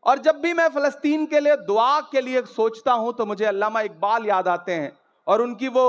और जब भी मैं फ़लस्तीन के लिए दुआ के लिए सोचता हूं तो मुझे अल्लामा इकबाल याद आते हैं और उनकी वो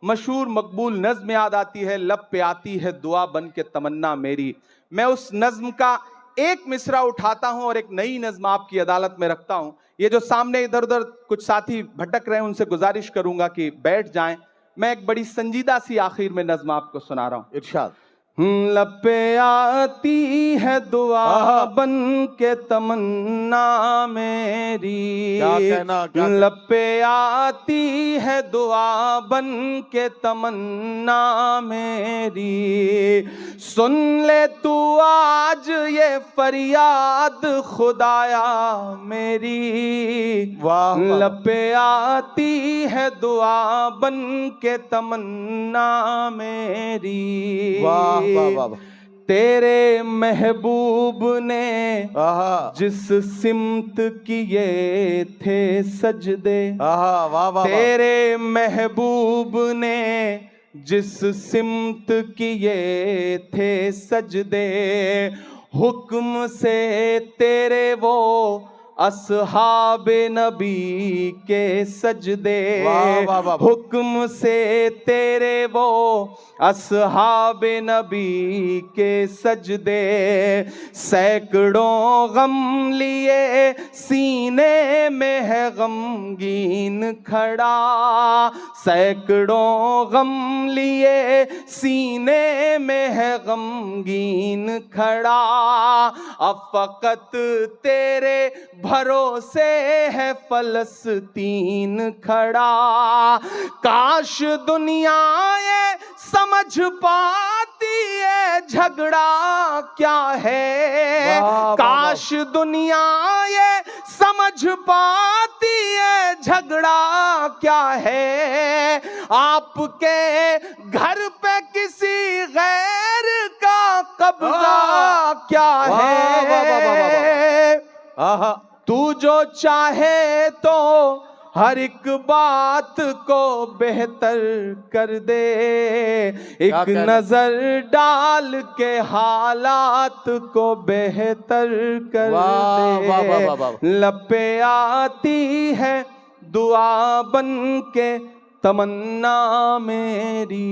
मशहूर मकबूल नज़्म याद आती है, लब पे आती है दुआ बन के तमन्ना मेरी। मैं उस नज़्म का एक मिसरा उठाता हूं और एक नई नज़्म आपकी अदालत में रखता हूं। ये जो सामने इधर उधर कुछ साथी भटक रहे हैं उनसे गुजारिश करूंगा कि बैठ जाएं। मैं एक बड़ी संजीदा सी आखिर में नज़्म आपको सुना रहा हूं। इरशाद। लब पे आती है दुआ बन के तमन्ना मेरी, क्या कहना लब पे आती है दुआ बन के तमन्ना मेरी। सुन ले तू आज ये फरियाद खुदाया मेरी, वाह वाह। लब पे आती है दुआ बन के तमन्ना मेरी। वाह वाह वाह वाह। तेरे महबूब ने आहा जिस सिमत किए थे सजदे, आहा वाह वाह। तेरे महबूब ने जिस सिमत किए थे सजदे, हुक्म से तेरे वो अस्हाबे नबी के सजदे, वाह वाह वाह। हुक्म से तेरे वो अस्हाबे नबी के सजदे। सैकड़ों गम लिए सीने में है गमगीन खड़ा, सैकड़ों गम लिए सीने में है गमगीन खड़ा। अब फकत तेरे भरोसे है फलस्तीन खड़ा। काश दुनिया ये समझ पाती है झगड़ा क्या है, काश दुनिया ये समझ पाती है झगड़ा क्या है। आपके घर पे किसी गैर का कब्जा क्या है। तू जो चाहे तो हर एक बात को बेहतर कर दे, एक नजर डाल के हालात को बेहतर कर दे। लब पे आती है दुआ बन के तमन्ना मेरी,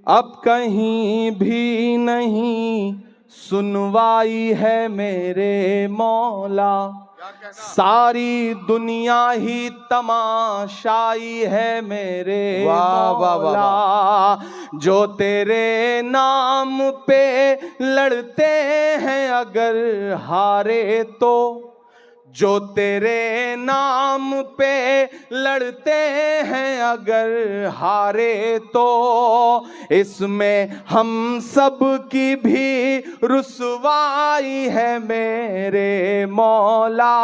अब कहीं भी नहीं सुनवाई है मेरे मौला। सारी दुनिया ही तमाशाई है मेरे मौला। जो तेरे नाम पे लड़ते हैं अगर हारे तो, जो तेरे नाम पे लड़ते हैं अगर हारे तो, इसमें हम सब की भी रुसवाई है मेरे मौला।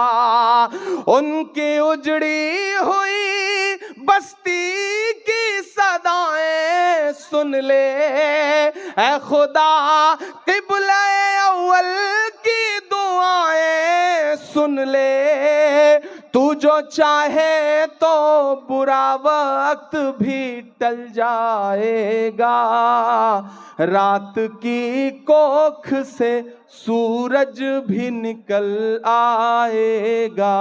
उनकी उजड़ी हुई बस्ती की सदाएं सुन ले ऐ खुदा, क़िबला अव्वल की दुआएं सुन ले। तू जो चाहे तो बुरा वक्त भी टल जाएगा, रात की कोख से सूरज भी निकल आएगा।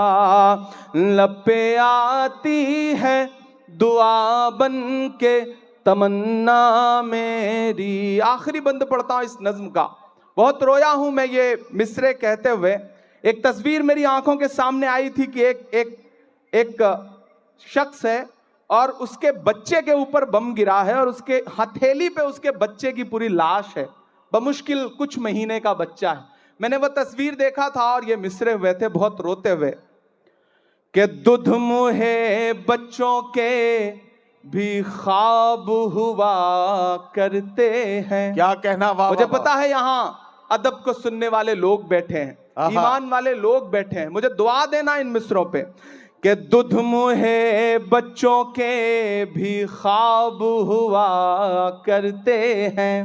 लब पे आती है दुआ बन के तमन्ना मेरी। आखिरी बंद पढ़ता हूं इस नज्म का। बहुत रोया हूं मैं ये मिसरे कहते हुए। एक तस्वीर मेरी आंखों के सामने आई थी कि एक शख्स है और उसके बच्चे के ऊपर बम गिरा है और उसके हथेली पे उसके बच्चे की पूरी लाश है, बमुश्किल कुछ महीने का बच्चा है। मैंने वो तस्वीर देखा था और ये मिसरे हुए थे बहुत रोते हुए कि दुध मुहे बच्चों के भी ख्वाब हुआ करते हैं। क्या कहना। वाह, मुझे पता है यहाँ अदब को सुनने वाले लोग बैठे हैं, ईमान वाले लोग बैठे हैं, मुझे दुआ देना इन मिसरों पे कि दुध मुहे बच्चों के भी ख्वाब हुआ करते हैं,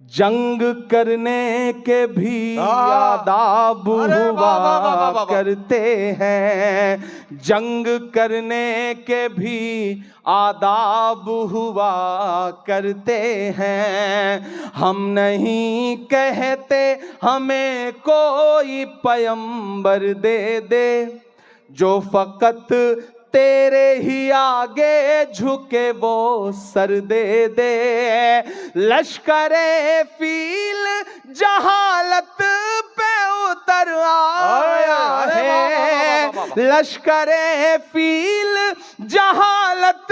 जंग करने के भी आदाब अरे वाह, वाह, वाह, वाह, हुआ वाह। करते हैं, जंग करने के भी आदाब हुआ करते हैं। हम नहीं कहते हमें कोई पैगंबर दे दे, जो फकत तेरे ही आगे झुके वो सर दे दे। लश्करे फील जहालत पे उतर आया है, लश्करे फील जहालत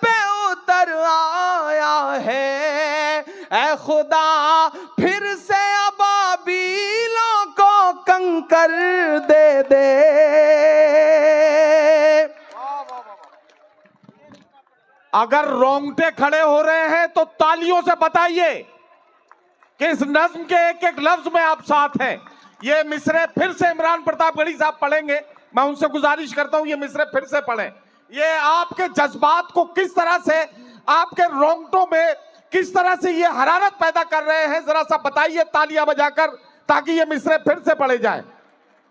पे उतर आया है। ऐ खुदा फिर से अबाबीलों को कंकर दे दे। अगर रोंगटे खड़े हो रहे हैं तो तालियों से बताइए कि इस नज्म के एक एक लफ्ज में आप साथ हैं। ये मिसरे फिर से इमरान प्रतापगढ़ी साहब पढ़ेंगे, मैं उनसे गुजारिश करता हूं ये मिसरे फिर से पढ़ें। ये आपके जज्बात को किस तरह से, आपके रोंगटों में किस तरह से ये हरारत पैदा कर रहे हैं, जरा सा बताइए तालियां बजाकर, ताकि ये मिसरे फिर से पढ़े जाए।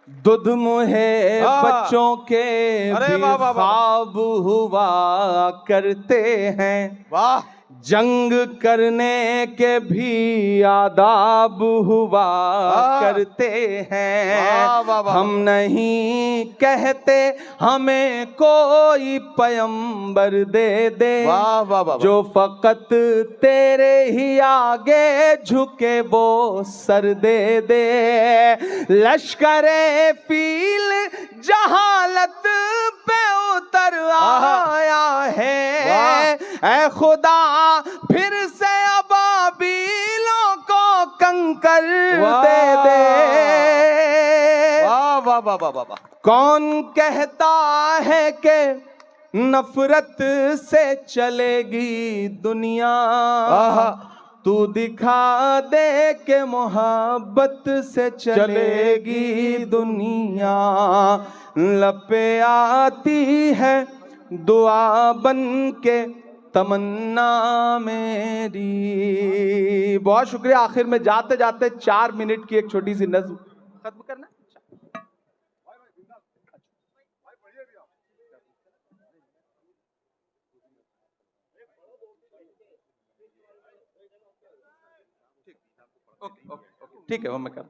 दुध मुहे बच्चों के भी ख्वाब हुआ करते हैं, वाह। जंग करने के भी आदाब हुआ करते हैं। हम नहीं कहते हमें कोई पैगंबर दे दे, जो फकत तेरे ही आगे झुके वो सर दे दे। लश्करे फील जहालत पे उतर आया है, ऐ खुदा फिर से अबाबीलों को कंकर दे दे। वाह वाह वाह वाह वाह। कौन कहता है कि नफरत से चलेगी दुनिया, तू दिखा दे के मोहब्बत से चलेगी दुनिया। लपे आती है दुआ बन के तमन्ना मेरी। बहुत शुक्रिया। आखिर में जाते जाते 4 मिनट की एक छोटी सी नज्म खत्म करना। ठीक है, वो मैं कर।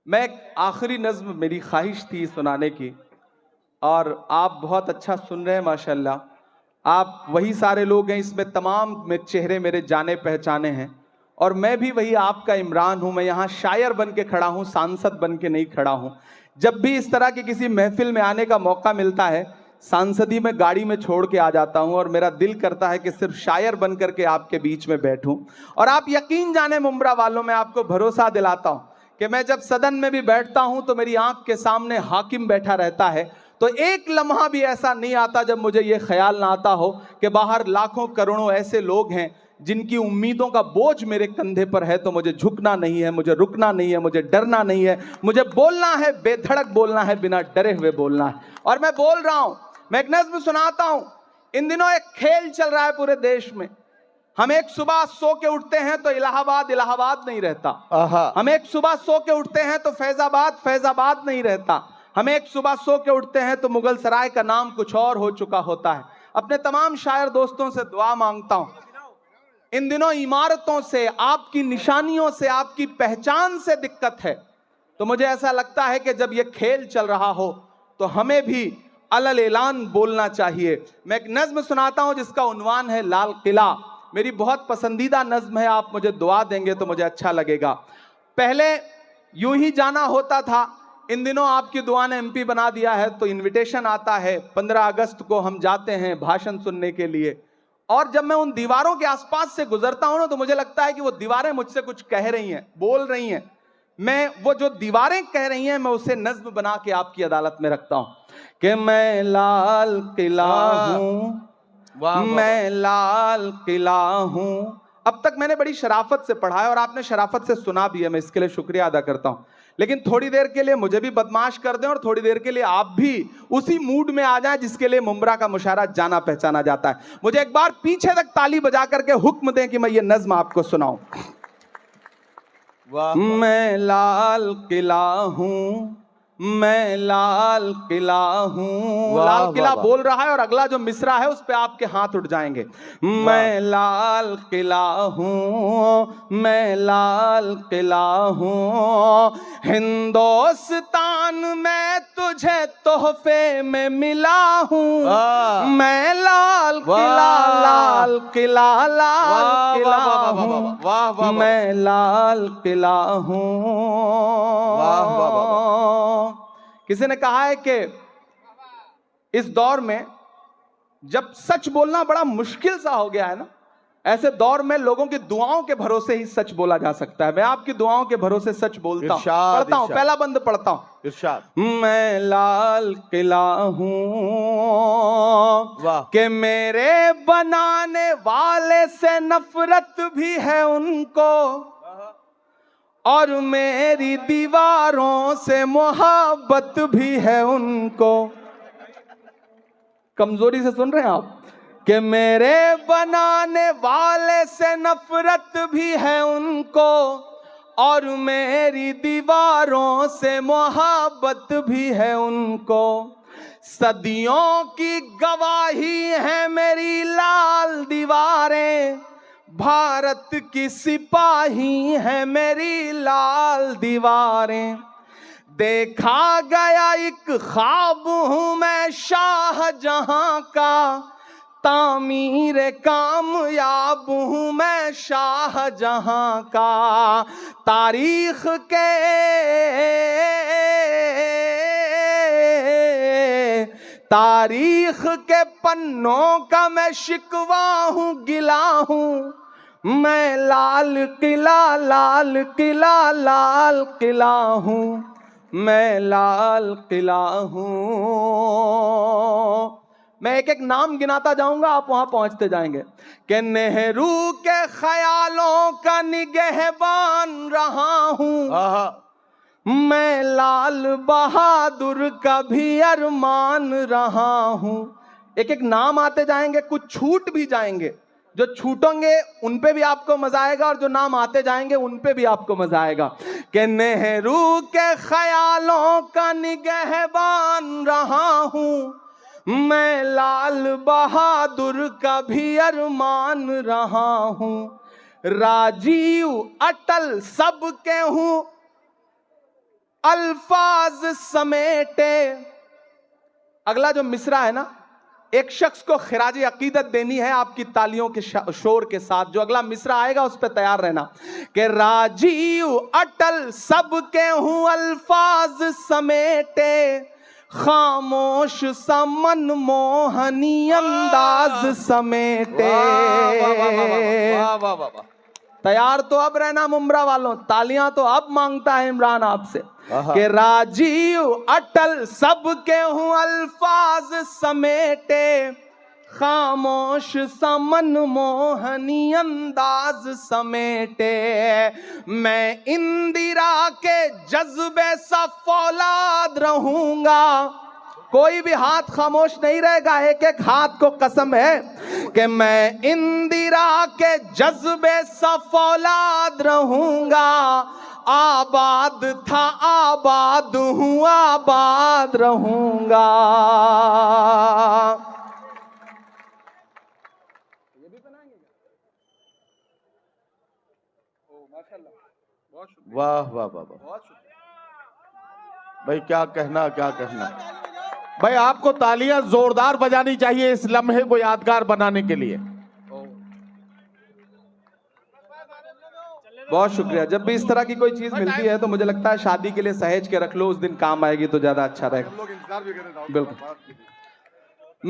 मैं एक आखिरी नज्म मेरी ख्वाहिश थी सुनाने की, और आप बहुत अच्छा सुन रहे हैं माशाल्लाह। आप वही सारे लोग हैं, इसमें तमाम में चेहरे मेरे जाने पहचाने हैं, और मैं भी वही आपका इमरान हूं। मैं यहाँ शायर बन के खड़ा हूं, सांसद बन के नहीं खड़ा हूं। जब भी इस तरह की किसी महफिल में आने का मौका मिलता है, सांसदी में गाड़ी में छोड़ के आ जाता हूं, और मेरा दिल करता है कि सिर्फ शायर बन करके आपके बीच में बैठूं। और आप यकीन जाने मुंब्रा वालों, मैं आपको भरोसा दिलाता हूं कि मैं जब सदन में भी बैठता हूं तो मेरी आंख के सामने हाकिम बैठा रहता है, तो एक लम्हा भी ऐसा नहीं आता जब मुझे ये ख्याल ना आता हो कि बाहर लाखों करोड़ों ऐसे लोग हैं जिनकी उम्मीदों का बोझ मेरे कंधे पर है। तो मुझे झुकना नहीं है, मुझे रुकना नहीं है, मुझे डरना नहीं है, मुझे बोलना है, बेधड़क बोलना है, बिना डरे हुए बोलना है। और मैं बोल रहा हूं, मैं एक नज्म सुनाता हूं। इन दिनों एक खेल चल रहा है पूरे देश में। हम एक सुबह सो के उठते हैं तो इलाहाबाद इलाहाबाद नहीं रहता। हम एक सुबह सो के उठते हैं तो फैजाबाद फैजाबाद नहीं रहता। हम एक सुबह सो के उठते हैं तो मुगल सराय का नाम कुछ और हो चुका होता है। अपने तमाम शायर दोस्तों से दुआ मांगता हूं, इन दिनों इमारतों से, आपकी निशानियों से, आपकी पहचान से दिक्कत है। तो मुझे ऐसा लगता है कि जब ये खेल चल रहा हो तो हमें भी अलल ऐलान बोलना चाहिए। मैं एक नज्म सुनाता हूं जिसका उन्वान है लाल किला। मेरी बहुत पसंदीदा नज्म है, आप मुझे दुआ देंगे तो मुझे अच्छा लगेगा। पहले यूं ही जाना होता था, इन दिनों आपकी दुआ ने एमपी बना दिया है, तो इनविटेशन आता है, 15 अगस्त को हम जाते हैं भाषण सुनने के लिए। और जब मैं उन दीवारों के आसपास से गुजरता हूं ना, तो मुझे लगता है कि वो दीवारें मुझसे कुछ कह रही हैं, बोल रही हैं। मैं वो जो दीवारें कह रही हैं, मैं उसे नज्म बना के आपकी अदालत में रखता हूं कि मैं लाल किला हूं, मैं लाल किला हूं। अब तक मैंने बड़ी शराफत से पढ़ा है और आपने शराफत से सुना भी है, मैं इसके लिए शुक्रिया अदा करता हूं। लेकिन थोड़ी देर के लिए मुझे भी बदमाश कर दें और थोड़ी देर के लिए आप भी उसी मूड में आ जाएं जिसके लिए मुंब्रा का मुशायरा जाना पहचाना जाता है। मुझे एक बार पीछे तक ताली बजा करके हुक्म दें कि मैं ये नज्म आपको सुनाऊं। वाह। मैं लाल किला हूँ, मैं लाल किला हूँ। वाह, लाल किला वाह, वाह। बोल रहा है और अगला जो मिसरा है उस पे आपके हाथ उठ जाएंगे। मैं लाल किला हूँ, मैं लाल किला हूँ, हिंदुस्तान में तुझे तोहफे में मिला हूँ। मैं लाल किला, लाल किला, लाल किला हूँ, वाह वाह। मैं लाल किला हूँ। वाह, वाह, वाह, किसी ने कहा है कि इस दौर में जब सच बोलना बड़ा मुश्किल सा हो गया है ना, ऐसे दौर में लोगों की दुआओं के भरोसे ही सच बोला जा सकता है। मैं आपकी दुआओं के भरोसे सच बोलता हूं, इरशाद, पढ़ता हूं, इरशाद। पहला बंद पढ़ता हूं। इरशाद। मैं लाल किला हूं वाह। कि मेरे बनाने वाले से नफरत भी है उनको, और मेरी दीवारों से मोहब्बत भी है उनको। कमजोरी से सुन रहे हैं आप? कि मेरे बनाने वाले से नफरत भी है उनको, और मेरी दीवारों से मोहब्बत भी है उनको। सदियों की गवाही है मेरी लाल दीवारें, भारत की सिपाही है मेरी लाल दीवारें। देखा गया एक ख्वाब हूं मैं शाहजहां का, तामीर कामयाब हूं मैं शाहजहां का। तारीख के पन्नों का मैं शिकवा हूं, गिला हूं। मैं लाल किला, लाल किला, लाल किला हूं, मैं लाल किला हूं। मैं एक एक नाम गिनाता जाऊंगा, आप वहां पहुंचते जाएंगे। कि नेहरू के ख्यालों का निगहबान रहा हूं, मैं लाल बहादुर का भी अरमान रहा हूं। एक एक नाम आते जाएंगे, कुछ छूट भी जाएंगे। जो छूटेंगे उन पे भी आपको मजा आएगा, और जो नाम आते जाएंगे उन पे भी आपको मजा आएगा। कि नेहरू के ख्यालों का निगहबान रहा हूं, मैं लाल बहादुर का भी अरमान रहा हूं। राजीव अटल सबके हूं, अल्फाज समेटे। अगला जो मिसरा है ना, एक शख्स को खिराज अकीदत देनी है आपकी तालियों के शोर के साथ। जो अगला मिसरा आएगा उस पर तैयार रहना। कि राजीव अटल सबके हूं, अल्फाज समेटे, खामोश समन मोहनी अंदाज समेटे। तैयार तो अब रहना मुमरा वालों, तालियां तो अब मांगता है इमरान आपसे। कि राजीव अटल सबके हूं, अल्फाज समेटे, खामोश समन मोहनी अंदाज समेटे। मैं इंदिरा के जज्बे सा फौलाद रहूंगा, कोई भी हाथ खामोश नहीं रहेगा, एक एक हाथ को कसम है कि मैं इंदिरा के जज्बे सा फौलाद रहूंगा। आबाद था आबाद हूं, आबाद रहूंगा। वाह वाह वाह वाह भाई, क्या कहना, क्या कहना भाई। आपको तालियां जोरदार बजानी चाहिए इस लम्हे को यादगार बनाने के लिए। बहुत शुक्रिया। जब भी इस तरह की कोई चीज मिलती है तो मुझे लगता है शादी के लिए सहेज के रख लो, उस दिन काम आएगी तो ज्यादा अच्छा रहेगा। बिल्कुल।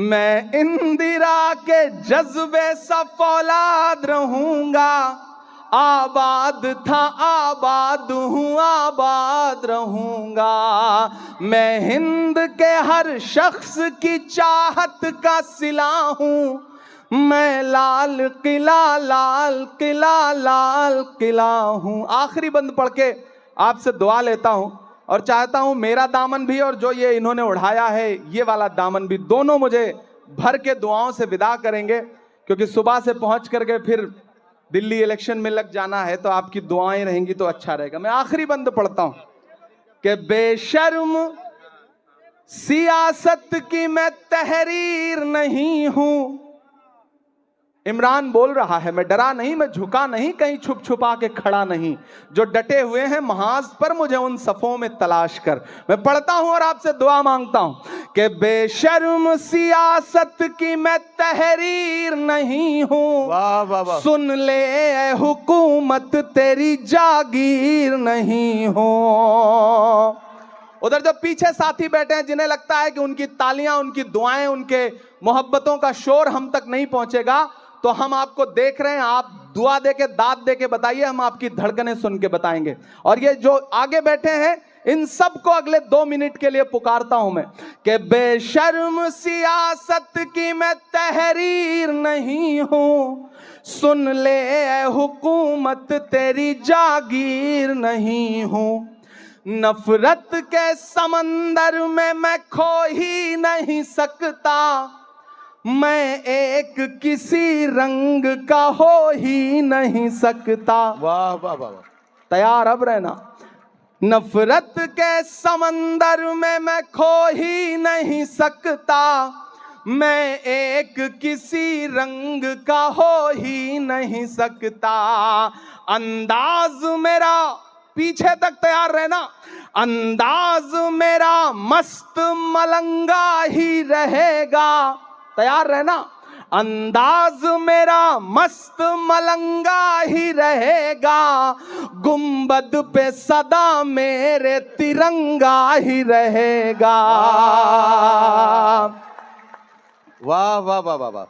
मैं इंदिरा के जज्बे सा फौलाद रहूंगा, आबाद था आबाद हूं, आबाद रहूंगा। मैं हिंद के हर शख्स की चाहत का सिला हूं, मैं लाल किला, लाल किला, लाल किला हूं। आखिरी बंद पढ़ के आपसे दुआ लेता हूं और चाहता हूं मेरा दामन भी और जो ये इन्होंने उठाया है ये वाला दामन भी, दोनों मुझे भर के दुआओं से विदा करेंगे, क्योंकि सुबह से पहुंच करके फिर दिल्ली इलेक्शन में लग जाना है तो आपकी दुआएं रहेंगी तो अच्छा रहेगा। मैं आखिरी बंद पढ़ता हूं कि बेशर्म सियासत की मैं तहरीर नहीं हूं। इमरान बोल रहा है, मैं डरा नहीं, मैं झुका नहीं, कहीं छुप छुपा के खड़ा नहीं, जो डटे हुए हैं महाज पर मुझे उन सफों में तलाश कर। मैं पढ़ता हूं और आपसे दुआ मांगता हूं कि बेशर्म सियासत की मैं तहरीर नहीं हूं। वाह वाह वाह। सुन ले ए हुकूमत तेरी जागीर नहीं हो। उधर जो पीछे साथी बैठे हैं जिन्हें लगता है कि उनकी तालियां, उनकी दुआएं, उनके मोहब्बतों का शोर हम तक नहीं पहुंचेगा, तो हम आपको देख रहे हैं, आप दुआ दे के, दाद दे के बताइए, हम आपकी धड़कनें सुन के बताएंगे। और ये जो आगे बैठे हैं इन सब को अगले 2 मिनट के लिए पुकारता हूं मैं कि बेशर्म सियासत की मैं तहरीर नहीं हूं। सुन ले ए हुकूमत तेरी जागीर नहीं हूं। नफरत के समंदर में मैं खो ही नहीं सकता। मैं एक किसी रंग का हो ही नहीं सकता। वाह वाह वाह। तैयार अब रहना। नफरत के समंदर में मैं खो ही नहीं सकता। मैं एक किसी रंग का हो ही नहीं सकता। अंदाज मेरा, पीछे तक तैयार रहना, अंदाज मेरा मस्त मलंगा ही रहेगा। तैयार रहना। अंदाज मेरा मस्त मलंगा ही रहेगा। गुंबद पे सदा मेरे तिरंगा ही रहेगा। वाह वाह वाह वाह वाह।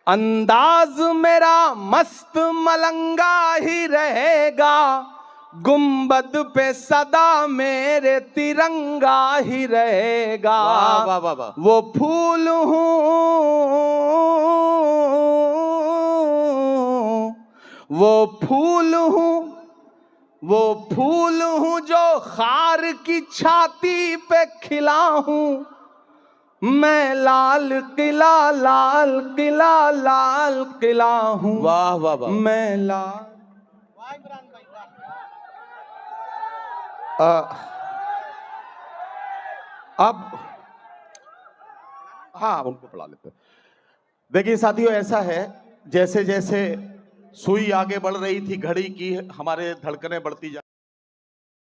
अंदाज मेरा मस्त मलंगा ही रहेगा। गुंबद पे सदा मेरे तिरंगा ही रहेगा। वाह वाह वाह वाह। वो फूल हूँ, वो फूल हूँ, वो फूल हूँ जो खार की छाती पे खिला हूँ। मैं लाल किला, लाल किला, लाल किला हूँ। वाह वाह वाह। मैं लाल। अब हाँ उनको पढ़ा लेते हैं। देखिए साथियों, ऐसा है जैसे जैसे सुई आगे बढ़ रही थी, घड़ी की हमारे धड़कनें बढ़ती जा